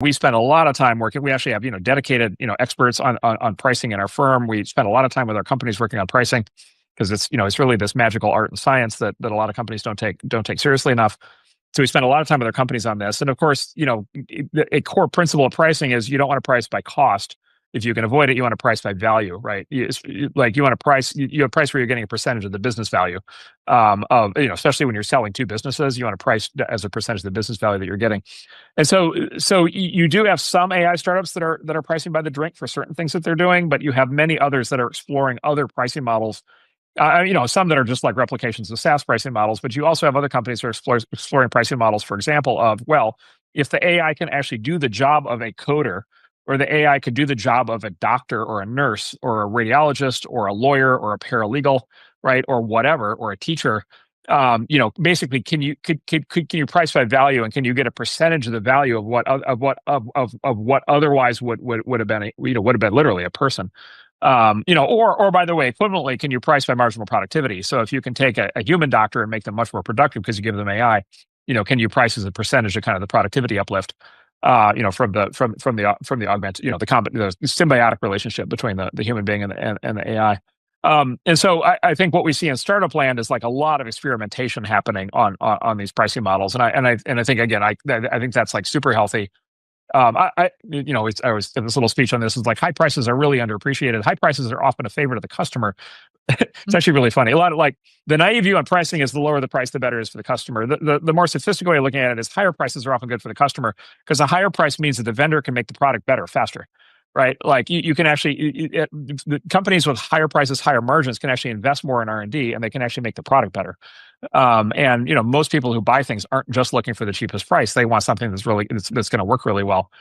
We spend a lot of time working. We actually have, dedicated, experts on pricing in our firm. We spend a lot of time with our companies working on pricing because it's really this magical art and science that a lot of companies don't take seriously enough. So we spend a lot of time with our companies on this. And of course, a core principle of pricing is you don't want to price by cost. If you can avoid it, you want to price by value, right? Like you want to price, you have a price where you're getting a percentage of the business value, especially when you're selling two businesses, you want to price as a percentage of the business value that you're getting. And so you do have some AI startups that are pricing by the drink for certain things that they're doing, but you have many others that are exploring other pricing models. Some that are just like replications of SaaS pricing models, but you also have other companies that are exploring pricing models, for example, of, well, if the AI can actually do the job of a coder, or the AI could do the job of a doctor or a nurse or a radiologist or a lawyer or a paralegal, right, or whatever, or a teacher, basically, can you price by value, and can you get a percentage of the value of what otherwise would have been would have been literally a person. Or by the way, equivalently, can you price by marginal productivity? So if you can take a human doctor and make them much more productive because you give them AI, can you price as a percentage of kind of the productivity uplift? From the augmented, the symbiotic relationship between the human being and the AI. And so I think what we see in startup land is like a lot of experimentation happening on these pricing models, and I think, again, I think that's like super healthy. I was in this little speech on this is like, high prices are really underappreciated. High prices are often a favorite of the customer. It's actually really funny. A lot of, like, the naive view on pricing is the lower the price, the better it is for the customer. The more sophisticated way of looking at it is higher prices are often good for the customer, because a higher price means that the vendor can make the product better, faster, right? Like you can actually, the companies with higher prices, higher margins can actually invest more in R&D, and they can actually make the product better. And most people who buy things aren't just looking for the cheapest price. They want something that's going to work really well.